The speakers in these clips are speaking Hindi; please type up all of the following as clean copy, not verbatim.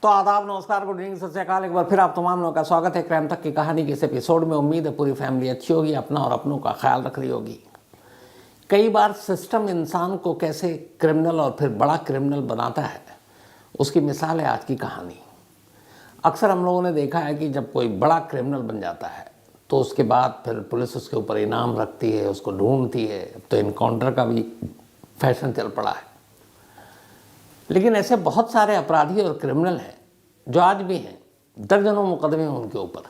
तो आदाब, नमस्कार, गुड इवनिंग, सत श्री अकाल। एक बार फिर आप तमाम लोगों का स्वागत है क्राइम तक की कहानी के इस एपिसोड में। उम्मीद है पूरी फैमिली अच्छी होगी, अपना और अपनों का ख्याल रख रही होगी। कई बार सिस्टम इंसान को कैसे क्रिमिनल और फिर बड़ा क्रिमिनल बनाता है, उसकी मिसाल है आज की कहानी। अक्सर हम लोगों ने देखा है कि जब कोई बड़ा क्रिमिनल बन जाता है तो उसके बाद फिर पुलिस उसके ऊपर इनाम रखती है, उसको ढूंढती है। अब तो इनकाउंटर का भी फैशन चल पड़ा है। लेकिन ऐसे बहुत सारे अपराधी और क्रिमिनल हैं जो आज भी हैं, दर्जनों मुकदमे हैं उनके ऊपर,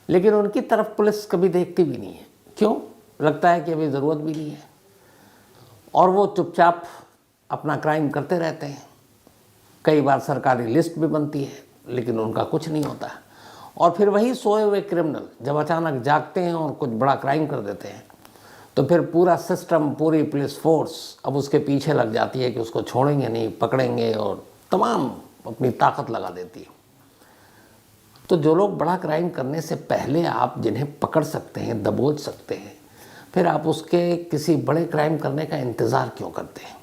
लेकिन उनकी तरफ पुलिस कभी देखती भी नहीं है। क्यों? लगता है कि अभी ज़रूरत भी नहीं है, और वो चुपचाप अपना क्राइम करते रहते हैं। कई बार सरकारी लिस्ट भी बनती है, लेकिन उनका कुछ नहीं होता है। और फिर वही सोए हुए क्रिमिनल जब अचानक जागते हैं और कुछ बड़ा क्राइम कर देते हैं, तो फिर पूरा सिस्टम, पूरी पुलिस फोर्स अब उसके पीछे लग जाती है कि उसको छोड़ेंगे नहीं, पकड़ेंगे, और तमाम अपनी ताकत लगा देती है। तो जो लोग बड़ा क्राइम करने से पहले आप जिन्हें पकड़ सकते हैं, दबोच सकते हैं, फिर आप उसके किसी बड़े क्राइम करने का इंतज़ार क्यों करते हैं?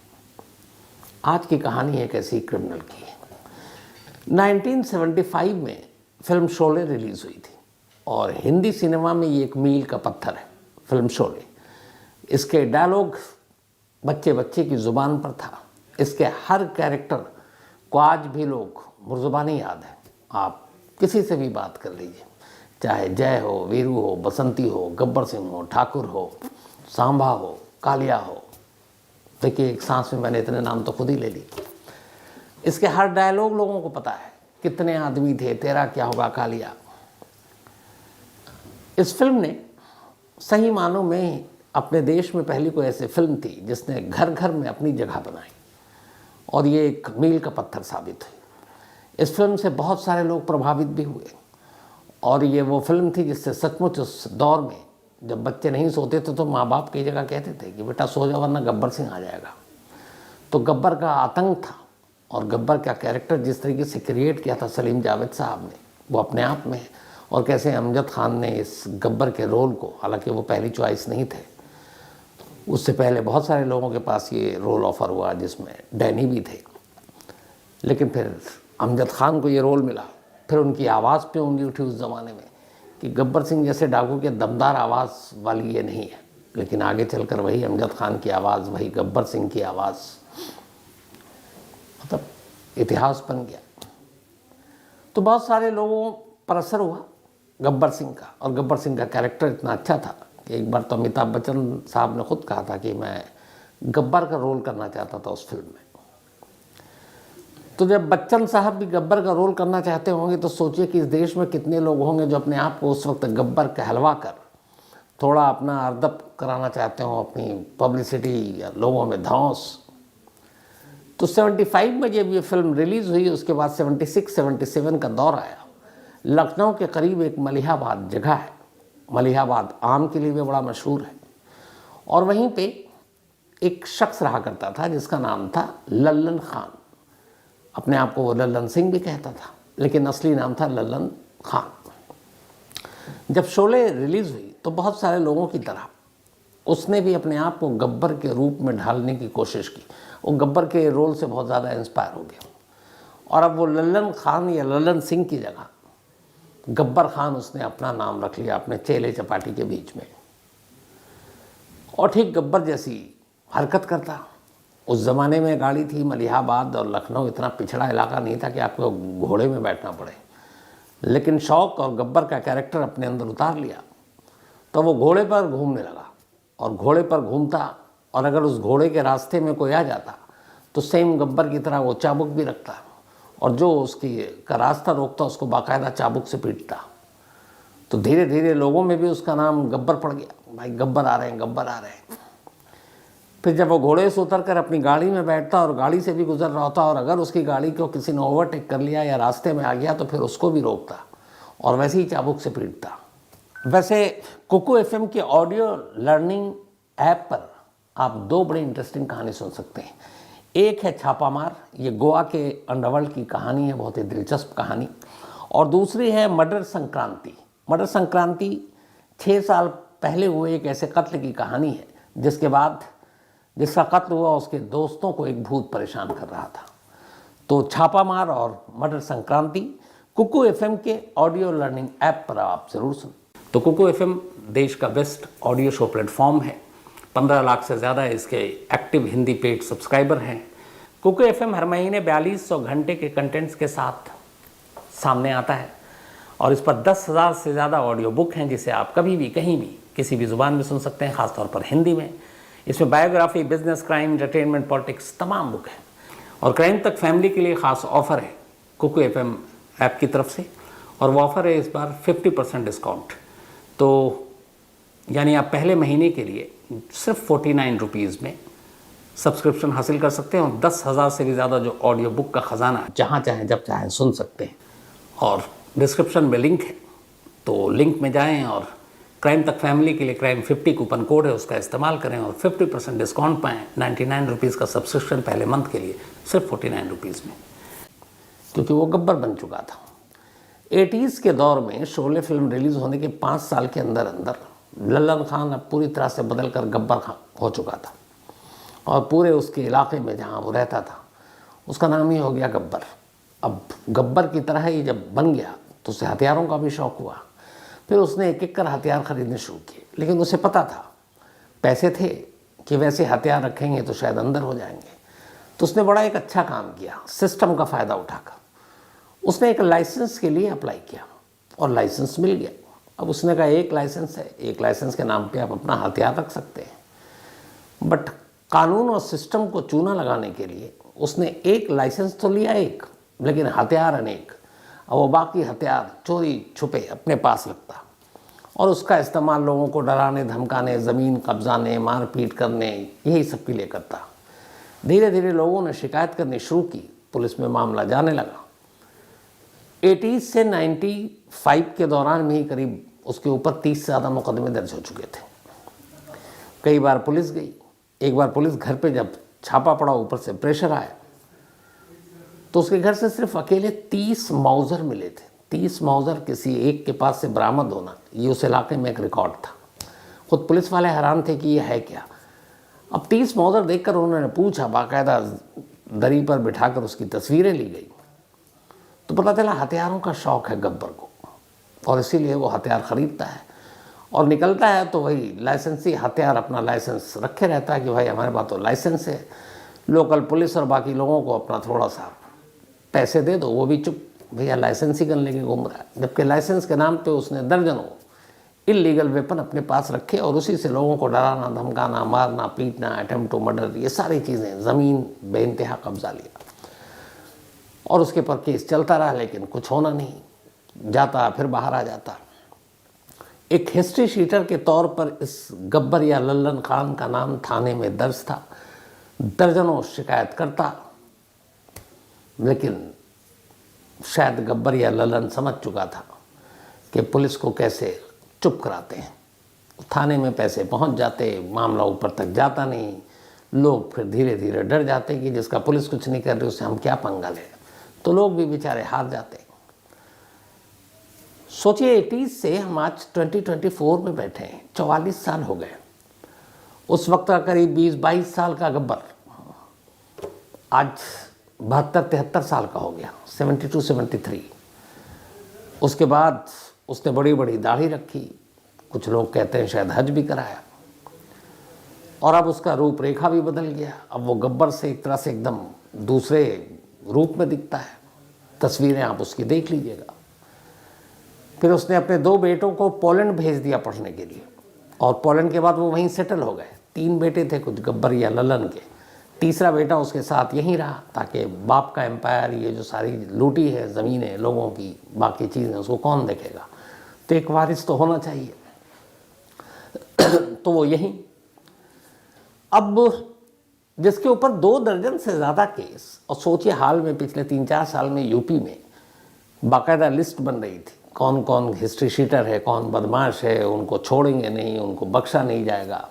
आज की कहानी एक ऐसी क्रिमिनल की है। 1975 में फिल्म शोले रिलीज़ हुई थी, और हिंदी सिनेमा में ये एक मील का पत्थर है फिल्म शोले। इसके डायलॉग बच्चे बच्चे की ज़ुबान पर था। इसके हर कैरेक्टर को आज भी लोग मुर्ज़ुबानी याद है। आप किसी से भी बात कर लीजिए, चाहे जय हो, वीरू हो, बसंती हो, गब्बर सिंह हो, ठाकुर हो, सांबा हो, कालिया हो। देखिए, एक सांस में मैंने इतने नाम तो खुद ही ले ली। इसके हर डायलॉग लोगों को पता है। कितने आदमी थे, तेरा क्या होगा कालिया। इस फिल्म ने सही मानों में अपने देश में पहली कोई ऐसी फिल्म थी जिसने घर घर में अपनी जगह बनाई, और ये एक मील का पत्थर साबित हुई। इस फिल्म से बहुत सारे लोग प्रभावित भी हुए, और ये वो फिल्म थी जिससे सचमुच उस दौर में जब बच्चे नहीं सोते थे तो माँ बाप की जगह कहते थे कि बेटा सो जा वरना गब्बर सिंह आ जाएगा। तो गब्बर का आतंक था, और गब्बर का कैरेक्टर जिस तरीके से क्रिएट किया था सलीम जावेद साहब ने, वो अपने आप में है। और कैसे अमजद खान ने इस गब्बर के रोल को, हालांकि वो पहली चॉइस नहीं थे, उससे पहले बहुत सारे लोगों के पास ये रोल ऑफ़र हुआ जिसमें डैनी भी थे, लेकिन फिर अमजद खान को ये रोल मिला। फिर उनकी आवाज़ पे उंगली उठी उस ज़माने में कि गब्बर सिंह जैसे डाकू के दमदार आवाज़ वाली ये नहीं है। लेकिन आगे चलकर वही अमजद खान की आवाज़, वही गब्बर सिंह की आवाज़, मतलब इतिहास बन गया। तो बहुत सारे लोगों पर असर हुआ गब्बर सिंह का, और गब्बर सिंह का कैरेक्टर इतना अच्छा था कि एक बार तो अमिताभ बच्चन साहब ने खुद कहा था कि मैं गब्बर का रोल करना चाहता था उस फिल्म में। तो जब बच्चन साहब भी गब्बर का रोल करना चाहते होंगे तो सोचिए कि इस देश में कितने लोग होंगे जो अपने आप को उस वक्त गब्बर कहलवा कर थोड़ा अपना अर्दप कराना चाहते हो, अपनी पब्लिसिटी या लोगों में धौंस। तो 75 में जब ये फिल्म रिलीज़ हुई, उसके बाद 76-77 का दौर आया। लखनऊ के करीब एक मलिहाबाद जगह है, मलिहाबाद आम के लिए भी बड़ा मशहूर है, और वहीं पे एक शख्स रहा करता था जिसका नाम था लल्लन खान। अपने आप को वो लल्लन सिंह भी कहता था, लेकिन असली नाम था लल्लन खान। जब शोले रिलीज़ हुई तो बहुत सारे लोगों की तरह उसने भी अपने आप को गब्बर के रूप में ढालने की कोशिश की। वो गब्बर के रोल से बहुत ज़्यादा इंस्पायर हो गया, और अब वो लल्लन खान या लल्लन सिंह की जगह गब्बर खान उसने अपना नाम रख लिया अपने चेले चपाटी के बीच में, और ठीक गब्बर जैसी हरकत करता। उस ज़माने में गाड़ी थी, मलिहाबाद और लखनऊ इतना पिछड़ा इलाका नहीं था कि आपको घोड़े में बैठना पड़े, लेकिन शौक और गब्बर का कैरेक्टर अपने अंदर उतार लिया। तो वो घोड़े पर घूमने लगा, और घोड़े पर घूमता, और अगर उस घोड़े के रास्ते में कोई आ जाता तो सेम गब्बर की तरह वो चाबुक भी रखता, और जो उसकी का रास्ता रोकता उसको बाकायदा चाबुक से पीटता। तो धीरे धीरे लोगों में भी उसका नाम गब्बर पड़ गया, भाई गब्बर आ रहे हैं, गब्बर आ रहे हैं। फिर जब वो घोड़े से उतर कर अपनी गाड़ी में बैठता और गाड़ी से भी गुजर रहा होता, और अगर उसकी गाड़ी को किसी ने ओवरटेक कर लिया या रास्ते में आ गया तो फिर उसको भी रोकता, और वैसे ही चाबुक से पीटता। वैसे कुकू एफएम की ऑडियो लर्निंग ऐप पर आप दो बड़ी इंटरेस्टिंग कहानी सुन सकते हैं। एक है छापामार, ये गोवा के अंडरवर्ल्ड की कहानी है, बहुत ही दिलचस्प कहानी। और दूसरी है मर्डर संक्रांति। मर्डर संक्रांति 6 साल पहले हुए एक ऐसे कत्ल की कहानी है जिसका कत्ल हुआ उसके दोस्तों को एक भूत परेशान कर रहा था। तो छापामार और मटर संक्रांति कुकू एफएम के ऑडियो लर्निंग ऐप पर आप ज़रूर सुन। तो कुकू एफएम देश का बेस्ट ऑडियो शो प्लेटफॉर्म है। 15 लाख से ज़्यादा इसके एक्टिव हिंदी पेड सब्सक्राइबर हैं। कुकू एफएम हर महीने 4200 घंटे के कंटेंट्स के साथ सामने आता है और इस पर 10,000 से ज़्यादा ऑडियो बुक हैं जिसे आप कभी भी कहीं भी किसी भी ज़ुबान में सुन सकते हैं, ख़ासतौर पर हिंदी में। इसमें biography, business, crime, entertainment, politics तमाम बुक हैं। और क्राइम तक फैमिली के लिए ख़ास ऑफ़र है कुकू एफएम ऐप की तरफ से, और वो ऑफ़र है इस बार 50% डिस्काउंट। तो यानी आप पहले महीने के लिए सिर्फ 49 रुपीज़ में सब्सक्रिप्शन हासिल कर सकते हैं और 10,000 से भी ज़्यादा जो ऑडियो बुक का ख़जाना जहाँ चाहें जब चाहें सुन सकते हैं। और डिस्क्रिप्शन में लिंक है, तो लिंक में जाएं और क्राइम तक फैमिली के लिए क्राइम 50 कूपन कोड है, उसका इस्तेमाल करें और 50% डिस्काउंट पाएँ। 99 रुपीज़ का सब्सक्रिप्शन पहले मंथ के लिए सिर्फ 49 रुपीज़ में, क्योंकि वो गब्बर बन चुका था। 80s के दौर में शोले फिल्म रिलीज़ होने के 5 साल के अंदर अंदर लल्लन खान अब पूरी तरह से बदल कर गब्बर खान हो चुका था और पूरे उसके इलाके में जहाँ वो रहता था उसका नाम ही हो गया गब्बर। अब गब्बर की तरह ही जब बन गया तो उसे हथियारों का भी शौक़ हुआ। फिर उसने एक एक कर हथियार ख़रीदने शुरू किए, लेकिन उसे पता था पैसे थे कि वैसे हथियार रखेंगे तो शायद अंदर हो जाएंगे। तो उसने बड़ा एक अच्छा काम किया, सिस्टम का फ़ायदा उठाकर उसने एक लाइसेंस के लिए अप्लाई किया और लाइसेंस मिल गया। अब उसने कहा एक लाइसेंस है, एक लाइसेंस के नाम पे आप अपना हथियार रख सकते हैं। बट कानून और सिस्टम को चूना लगाने के लिए उसने एक लाइसेंस तो लिया एक, लेकिन हथियार अनेक। और वो बाकी हथियार चोरी छुपे अपने पास रखता और उसका इस्तेमाल लोगों को डराने, धमकाने, ज़मीन कब्जाने, मारपीट करने, यही सब के लिए करता। धीरे धीरे लोगों ने शिकायत करनी शुरू की, पुलिस में मामला जाने लगा। 80 से 95 के दौरान में ही करीब उसके ऊपर 30 से ज़्यादा मुकदमे दर्ज हो चुके थे। कई बार पुलिस गई। एक बार पुलिस घर पे जब छापा पड़ा, ऊपर से प्रेशर आया, तो उसके घर से सिर्फ अकेले 30 माउज़र मिले थे। 30 माउज़र किसी एक के पास से बरामद होना, ये उस इलाके में एक रिकॉर्ड था। खुद पुलिस वाले हैरान थे कि ये है क्या। अब 30 माउज़र देखकर उन्होंने पूछा, बाकायदा दरी पर बिठाकर उसकी तस्वीरें ली गई, तो पता चला हथियारों का शौक़ है गब्बर को और इसीलिए वो हथियार ख़रीदता है और निकलता है तो वही लाइसेंसी हथियार अपना लाइसेंस रखे रहता है कि भाई हमारे पास तो लाइसेंस है। लोकल पुलिस और बाकी लोगों को अपना थोड़ा सा पैसे दे दो, वो भी चुप, भैया लाइसेंस ही करने के घूम रहा है। जबकि लाइसेंस के नाम पे उसने दर्जनों इलीगल वेपन अपने पास रखे और उसी से लोगों को डराना, धमकाना, मारना, पीटना, अटेम्प्ट टू मर्डर, ये सारी चीज़ें, ज़मीन बेइंतहा कब्जा लिया। और उसके पर केस चलता रहा, लेकिन कुछ होना नहीं, जाता फिर बाहर आ जाता। एक हिस्ट्री शीटर के तौर पर इस गब्बर या लल्लन खान का नाम थाने में दर्ज था। दर्जनों शिकायत करता, लेकिन शायद गब्बर या लल्लन समझ चुका था कि पुलिस को कैसे चुप कराते हैं। थाने में पैसे पहुंच जाते, मामला ऊपर तक जाता नहीं, लोग फिर धीरे धीरे डर जाते कि जिसका पुलिस कुछ नहीं कर रही उससे हम क्या पंगा लें, तो लोग भी बेचारे हार जाते। सोचिए 80 से हम आज 2024 में बैठे हैं, 44 साल हो गए। उस वक्त का करीब 20-22 साल का गब्बर आज 72-73 साल का हो गया, 72-73। उसके बाद उसने बड़ी बड़ी दाढ़ी रखी, कुछ लोग कहते हैं शायद हज भी कराया, और अब उसका रूपरेखा भी बदल गया। अब वो गब्बर से एक तरह से एकदम दूसरे रूप में दिखता है। तस्वीरें आप उसकी देख लीजिएगा। फिर उसने अपने 2 बेटों को पोलैंड भेज दिया पढ़ने के लिए और पोलैंड के बाद वो वहीं सेटल हो गए। 3 बेटे थे कुछ गब्बर या लल्लन के, तीसरा बेटा उसके साथ यहीं रहा ताकि बाप का एम्पायर, ये जो सारी लूटी है ज़मीनें लोगों की, बाकी चीज़ें, उसको कौन देखेगा, तो एक वारिस तो होना चाहिए। तो वो यहीं, अब जिसके ऊपर 2 दर्जन से ज़्यादा केस, और सोचिए हाल में पिछले 3-4 साल में यूपी में बाकायदा लिस्ट बन रही थी, कौन कौन हिस्ट्री शीटर है, कौन बदमाश है, उनको छोड़ेंगे नहीं, उनको बख्शा नहीं जाएगा।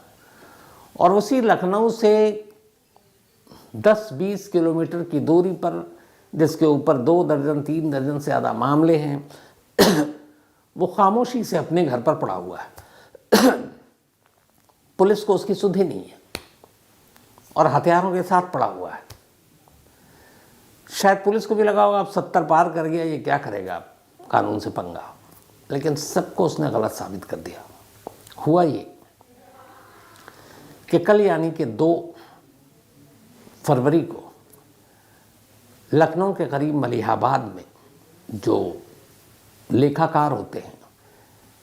और उसी लखनऊ से 10-20 किलोमीटर की दूरी पर जिसके ऊपर 2 दर्जन 3 दर्जन से ज़्यादा मामले हैं वो खामोशी से अपने घर पर पड़ा हुआ है। पुलिस को उसकी सुधि नहीं है और हथियारों के साथ पड़ा हुआ है। शायद पुलिस को भी लगा होगा अब 70 पार कर गया, ये क्या करेगा अब, कानून से पंगा। लेकिन सबको उसने गलत साबित कर दिया। हुआ ये कि कल यानी कि 2 फरवरी को लखनऊ के करीब मलिहाबाद में जो लेखाकार होते हैं,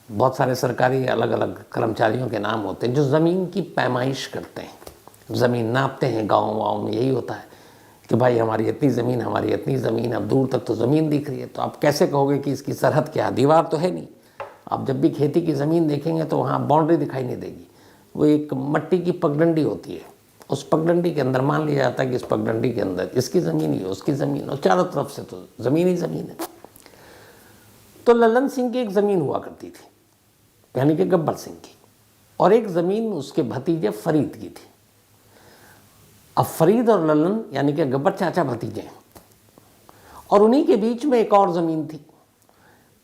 बहुत सारे सरकारी अलग अलग कर्मचारियों के नाम होते हैं, जो ज़मीन की पैमाइश करते हैं, ज़मीन नापते हैं। गाँव में यही होता है कि भाई हमारी इतनी ज़मीन, हमारी इतनी ज़मीन, अब दूर तक तो ज़मीन दिख रही है, तो आप कैसे कहोगे कि इसकी सरहद क्या है, दीवार तो है नहीं। आप जब भी खेती की ज़मीन देखेंगे तो वहाँ बाउंड्री दिखाई नहीं देगी, वो एक मट्टी की पगडंडी होती है। उस पगडंडी के अंदर मान लिया जाता है कि इस पगडंडी के अंदर इसकी ज़मीन ही है, उसकी ज़मीन, और चारों तरफ से तो ज़मीन ही ज़मीन है। तो लल्लन सिंह की एक ज़मीन हुआ करती थी, यानी कि गब्बर सिंह की, और एक ज़मीन उसके भतीजे फरीद की थी। अब फरीद और लल्लन यानी कि गब्बर चाचा भतीजे हैं, और उन्हीं के बीच में एक और ज़मीन थी।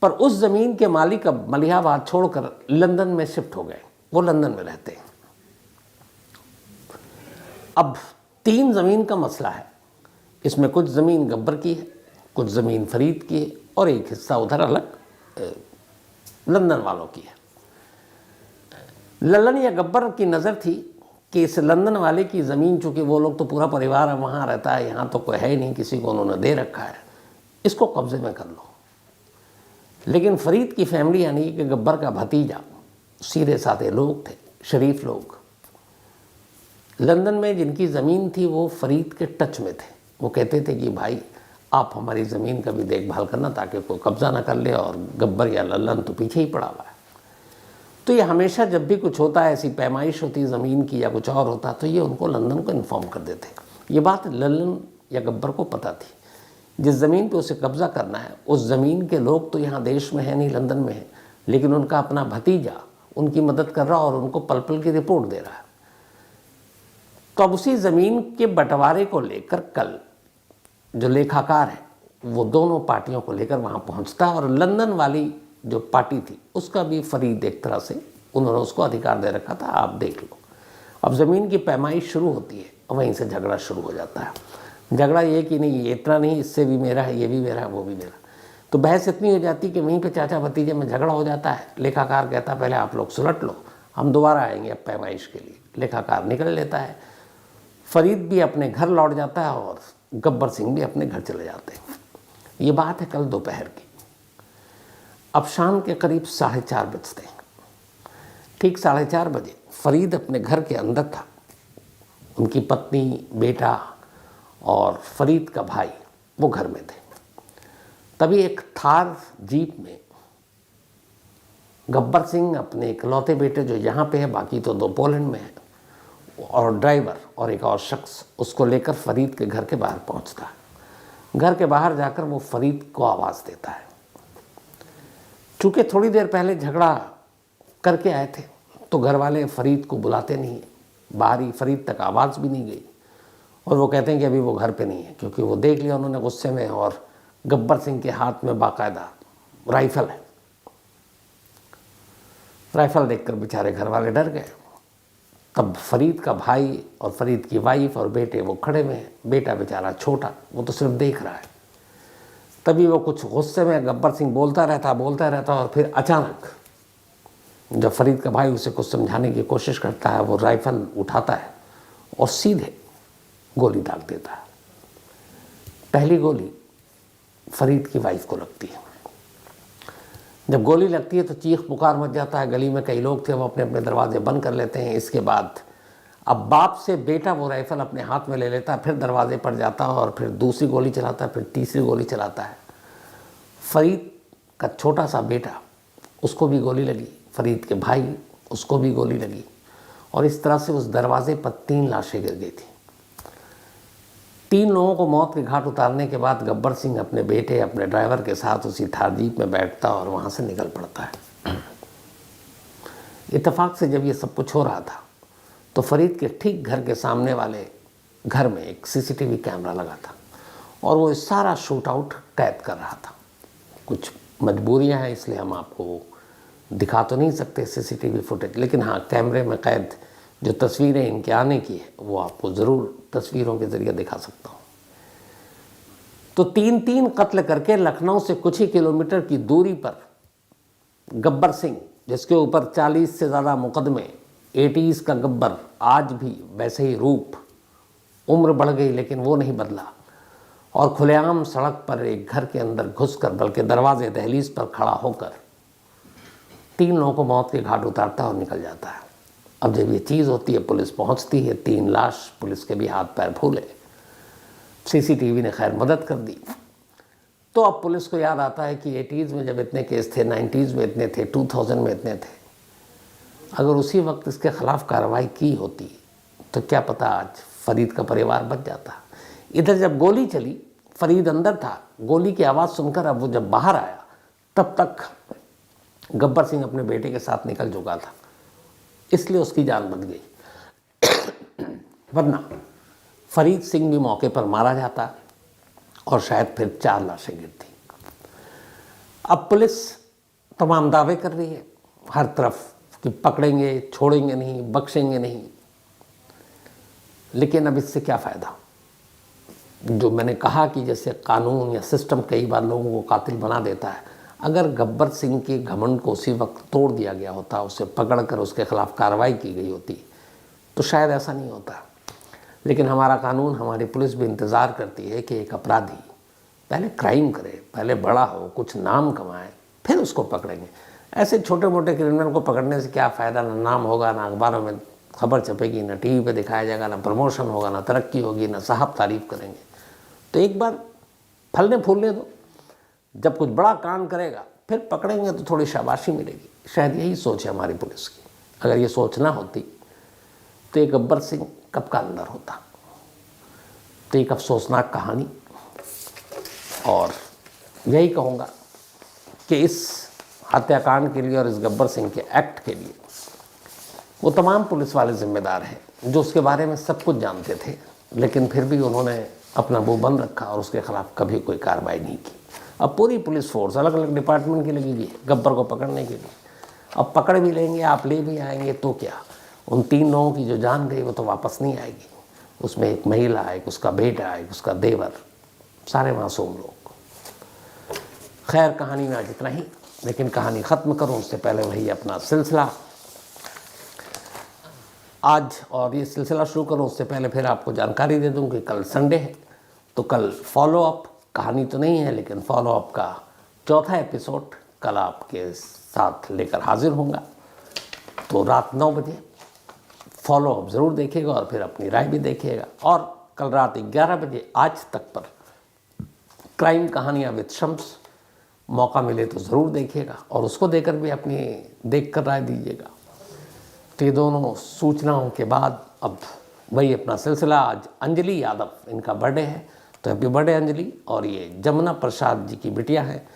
पर उस ज़मीन के मालिक अब मलिहाबाद छोड़कर लंदन में शिफ्ट हो गए, वो लंदन में रहते हैं। अब 3 ज़मीन का मसला है, इसमें कुछ ज़मीन गब्बर की है, कुछ ज़मीन फरीद की है, और एक हिस्सा उधर अलग लंदन वालों की है। लल्लन या गब्बर की नज़र थी कि इस लंदन वाले की ज़मीन, चूँकि वो लोग तो पूरा परिवार वहाँ रहता है, यहाँ तो कोई है ही नहीं, किसी को उन्होंने दे रखा है, इसको कब्ज़े में कर लो। लेकिन फरीद की फैमिली यानी कि गब्बर का भतीजा सीधे साधे लोग थे, शरीफ लोग। लंदन में जिनकी ज़मीन थी वो फरीद के टच में थे। वो कहते थे कि भाई आप हमारी ज़मीन का भी देखभाल करना ताकि कोई कब्ज़ा ना कर ले, और गब्बर या लल्लन तो पीछे ही पड़ा हुआ है। तो ये हमेशा जब भी कुछ होता है, ऐसी पैमाइश होती ज़मीन की या कुछ और होता, तो ये उनको लंदन को इन्फॉर्म कर देते। ये बात लल्लन या गब्बर को पता थी। जिस ज़मीन पे उसे कब्ज़ा करना है, उस ज़मीन के लोग तो यहाँ देश में है नहीं, लंदन में है, लेकिन उनका अपना भतीजा उनकी मदद कर रहा और उनको पल पल की रिपोर्ट दे रहा है। तो अब उसी ज़मीन के बंटवारे को लेकर कल जो लेखाकार है वो दोनों पार्टियों को लेकर वहाँ पहुँचता है, और लंदन वाली जो पार्टी थी उसका भी फरीद एक तरह से उन्होंने उसको अधिकार दे रखा था, आप देख लो। अब ज़मीन की पैमाइश शुरू होती है, वहीं से झगड़ा शुरू हो जाता है। झगड़ा ये कि नहीं, ये इतना नहीं, इससे भी मेरा है, ये भी मेरा है, वो भी मेरा। तो बहस इतनी हो जाती कि वहीं पे चाचा भतीजे में झगड़ा हो जाता है। लेखाकार कहता है पहले आप लोग सुलट लो, हम दोबारा आएंगे अब पैमाइश के लिए। लेखाकार निकल लेता है, फरीद भी अपने घर लौट जाता है और गब्बर सिंह भी अपने घर चले जाते हैं। ये बात है कल दोपहर की। अब शाम के करीब 4:30 बजते हैं। ठीक 4:30 बजे फरीद अपने घर के अंदर था, उनकी पत्नी, बेटा और फरीद का भाई वो घर में थे। तभी एक थार जीप में गब्बर सिंह अपने इकलौते बेटे जो यहाँ पे है, बाकी तो 2 पोलैंड में है, और ड्राइवर और एक और शख्स, उसको लेकर फरीद के घर के बाहर पहुँचता है। घर के बाहर जाकर वो फरीद को आवाज़ देता है। चूँकि थोड़ी देर पहले झगड़ा करके आए थे तो घर वाले फरीद को बुलाते नहीं, बाहर ही फरीद तक आवाज़ भी नहीं गई, और वो कहते हैं कि अभी वो घर पे नहीं है, क्योंकि वो देख लिया उन्होंने गुस्से में, और गब्बर सिंह के हाथ में बाकायदा राइफ़ल है। राइफ़ल देखकर बेचारे घर वाले डर गए। तब फरीद का भाई और फरीद की वाइफ और बेटे वो खड़े में हैं। बेटा बेचारा छोटा, वो तो सिर्फ देख रहा है। तभी वो कुछ गुस्से में गब्बर सिंह बोलता रहता, और फिर अचानक जब फरीद का भाई उसे कुछ समझाने की कोशिश करता है, वो राइफ़ल उठाता है और सीधे गोली दाग देता है। पहली गोली फरीद की वाइफ को लगती है। जब गोली लगती है तो चीख पुकार मच जाता है। गली में कई लोग थे, वो अपने अपने दरवाजे बंद कर लेते हैं। इसके बाद अब बाप से बेटा वो राइफ़ल अपने हाथ में ले लेता है, फिर दरवाजे पर जाता है और फिर दूसरी गोली चलाता है, फिर तीसरी गोली चलाता है। फरीद का छोटा सा बेटा, उसको भी गोली लगी, फरीद के भाई, उसको भी गोली लगी, और इस तरह से उस दरवाजे पर 3 लाशें गिर गई थी। 3 लोगों को मौत के घाट उतारने के बाद गब्बर सिंह अपने बेटे, अपने ड्राइवर के साथ उसी थार जीप में बैठता और वहाँ से निकल पड़ता है। इत्तेफाक से जब ये सब कुछ हो रहा था तो फरीद के ठीक घर के सामने वाले घर में एक सीसीटीवी कैमरा लगा था, और वो सारा शूट आउट कैद कर रहा था। कुछ मजबूरियां हैं इसलिए हम आपको दिखा तो नहीं सकते सीसीटीवी फुटेज, लेकिन हाँ, कैमरे में कैद जो तस्वीरें इनके आने की है वो आपको ज़रूर तस्वीरों के ज़रिए दिखा सकता हूँ। तो 3-3 कत्ल करके लखनऊ से कुछ ही किलोमीटर की दूरी पर गब्बर सिंह, जिसके ऊपर 40 से ज़्यादा मुकदमे, 80s का गब्बर, आज भी वैसे ही रूप, उम्र बढ़ गई लेकिन वो नहीं बदला, और खुलेआम सड़क पर एक घर के अंदर घुसकर, बल्कि दरवाजे दहलीज पर खड़ा होकर 3 लोगों को मौत के घाट उतारता है और निकल जाता है। अब जब ये चीज़ होती है, पुलिस पहुंचती है, 3 लाश, पुलिस के भी हाथ पैर फूले, सीसीटीवी ने खैर मदद कर दी। तो अब पुलिस को याद आता है कि 80s में जब इतने केस थे, 90s में इतने थे, 2000 में इतने थे, अगर उसी वक्त इसके खिलाफ कार्रवाई की होती तो क्या पता आज फरीद का परिवार बच जाता। इधर जब गोली चली, फरीद अंदर था, गोली की आवाज़ सुनकर अब वो जब बाहर आया, तब तक गब्बर सिंह अपने बेटे के साथ निकल चुका था, इसलिए उसकी जान बच गई। वरना फरीद सिंह भी मौके पर मारा जाता और शायद फिर 4 लाशें गिरती। अब पुलिस तमाम दावे कर रही है हर तरफ कि पकड़ेंगे, छोड़ेंगे नहीं, बख्शेंगे नहीं, लेकिन अब इससे क्या फ़ायदा। जो मैंने कहा कि जैसे कानून या सिस्टम कई बार लोगों को कातिल बना देता है, अगर गब्बर सिंह के घमंड को उसी वक्त तोड़ दिया गया होता, उसे पकड़कर उसके खिलाफ कार्रवाई की गई होती, तो शायद ऐसा नहीं होता। लेकिन हमारा कानून, हमारी पुलिस भी इंतज़ार करती है कि एक अपराधी पहले क्राइम करे, पहले बड़ा हो, कुछ नाम कमाए, फिर उसको पकड़ेंगे। ऐसे छोटे मोटे क्रिमिनल को पकड़ने से क्या फ़ायदा, ना नाम होगा, ना अखबारों में खबर छपेगी, ना टीवी पे दिखाया जाएगा, ना प्रमोशन होगा, ना तरक्की होगी, ना साहब तारीफ़ करेंगे। तो एक बार फलने फूलने दो, जब कुछ बड़ा कांड करेगा फिर पकड़ेंगे तो थोड़ी शाबाशी मिलेगी। शायद यही सोच है हमारी पुलिस की। अगर ये सोच ना होती तो ये गब्बर सिंह कब का अंदर होता। तो एक अफसोसनाक कहानी, और यही कहूँगा कि इस हत्याकांड के लिए और इस गब्बर सिंह के एक्ट के लिए वो तमाम पुलिस वाले जिम्मेदार हैं जो उसके बारे में सब कुछ जानते थे, लेकिन फिर भी उन्होंने अपना मुंह बंद रखा और उसके खिलाफ कभी कोई कार्रवाई नहीं की। अब पूरी पुलिस फोर्स अलग अलग डिपार्टमेंट की लगी हुई है गब्बर को पकड़ने के लिए। अब पकड़ भी लेंगे, आप ले भी आएंगे तो क्या, उन 3 लोगों की जो जान गई वो तो वापस नहीं आएगी। उसमें एक महिला, एक उसका बेटा, एक उसका देवर, सारे मासूम लोग। खैर, कहानी में आज इतना ही, लेकिन कहानी ख़त्म करूं उससे पहले वही अपना सिलसिला आज, और ये सिलसिला शुरू करूं उससे पहले फिर आपको जानकारी दे दूं कि कल संडे है, तो कल फॉलो अप, कहानी तो नहीं है लेकिन फॉलो अप का 4था एपिसोड कल आपके साथ लेकर हाजिर होऊंगा। तो रात 9 बजे फॉलो अप ज़रूर देखिएगा और फिर अपनी राय भी देखिएगा। और कल रात 11 बजे आज तक पर क्राइम कहानियाँ विद शम्स, मौका मिले तो ज़रूर देखिएगा और उसको देखकर भी अपनी देखकर राय दीजिएगा। तो ये दोनों सूचनाओं के बाद अब वही अपना सिलसिला। आज अंजलि यादव, इनका बर्थडे है, तो हैप्पी बर्थडे अंजलि। और ये जमुना प्रसाद जी की बिटिया है।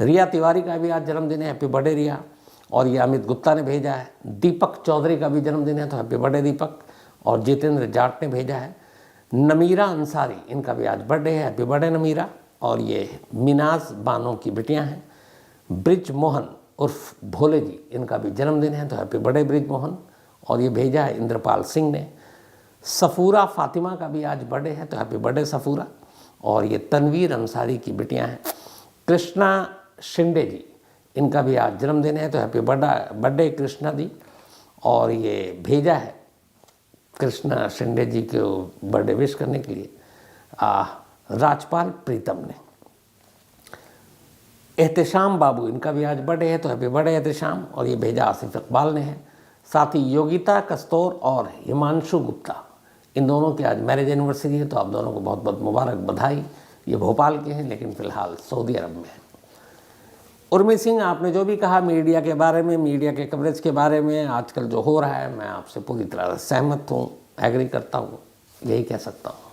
रिया तिवारी का भी आज जन्मदिन है, हैप्पी बर्थडे रिया। और ये अमित गुप्ता ने भेजा है। दीपक चौधरी का भी जन्मदिन है, तो हैप्पी बर्थडे दीपक। और जितेंद्र जाट ने भेजा है। नमीरा अंसारी, इनका भी आज बर्थडे है, हैप्पी बर्थडे नमीरा। और ये मिनाज बानो की बिटियां हैं। ब्रिज मोहन उर्फ भोले जी, इनका भी जन्मदिन है, तो हैप्पी बर्थडे ब्रिज मोहन। और ये भेजा है इंद्रपाल सिंह ने। सफ़ूरा फातिमा का भी आज बर्थडे है, तो हैप्पी बर्थडे सफ़ूरा। और ये तनवीर अंसारी की बिटियां हैं। कृष्णा शिंदे जी, इनका भी आज जन्मदिन है, तो हैप्पी बर्थडे कृष्णा जी। और ये भेजा है कृष्णा शिंदे जी को बर्थडे विश करने के लिए राजपाल प्रीतम ने। एहतशाम बाबू, इनका भी आज बर्थडे है, तो हैप्पी बर्थडे एहतशाम। और ये भेजा आसिफ इकबाल ने है। साथ ही योगिता कस्तौर और हिमांशु गुप्ता, इन दोनों की आज मैरिज एनिवर्सरी है, तो आप दोनों को बहुत बहुत मुबारक, बधाई। ये भोपाल के हैं लेकिन फ़िलहाल सऊदी अरब में हैं। उर्मी सिंह, आपने जो भी कहा मीडिया के बारे में, मीडिया के कवरेज के बारे में, आजकल जो हो रहा है, मैं आपसे पूरी तरह से सहमत हूँ, एग्री करता हूँ, यही कह सकता हूँ।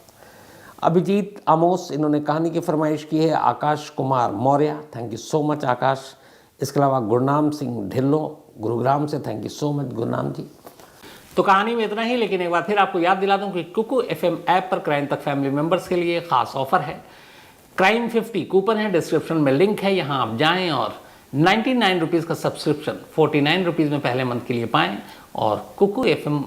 अभिजीत आमोस, इन्होंने कहानी की फरमाइश की है। Akash Kumar Maurya, thank you so much Akash. इसके अलावा गुरनाम सिंह ढिल्लो गुरुग्राम से, thank you so much Gurnam ji. तो कहानी में इतना ही, लेकिन एक बार फिर आपको याद दिला दूं कि कुकू FM ऐप पर क्राइम तक फैमिली मेंबर्स के लिए खास ऑफर है। क्राइम 50 कूपन है, डिस्क्रिप्शन में लिंक है, यहाँ आप जाएं और 99 रुपीज़ का सब्सक्रिप्शन 49 रुपीज़ में पहले मंथ के लिए पाएँ और कुकू FM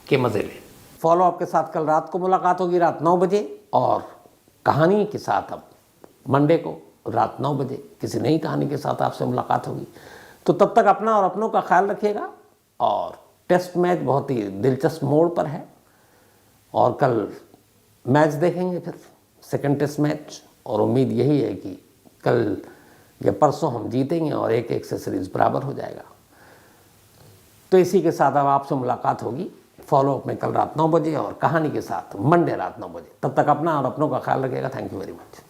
के मज़े लें। फॉलो अप के साथ कल रात को मुलाकात होगी, रात 9 बजे। और कहानी के साथ अब मंडे को रात 9 बजे किसी नई कहानी के साथ आपसे मुलाकात होगी। तो तब तक अपना और अपनों का ख्याल रखिएगा। और टेस्ट मैच बहुत ही दिलचस्प मोड़ पर है और कल मैच देखेंगे फिर सेकंड टेस्ट मैच, और उम्मीद यही है कि कल या परसों हम जीतेंगे और 1-1 से सीरीज बराबर हो जाएगा। तो इसी के साथ अब आपसे मुलाकात होगी फॉलो अप में कल रात 9 बजे और कहानी के साथ मंडे रात 9 बजे। तब तक अपना और अपनों का ख्याल रखिएगा। Thank you very much.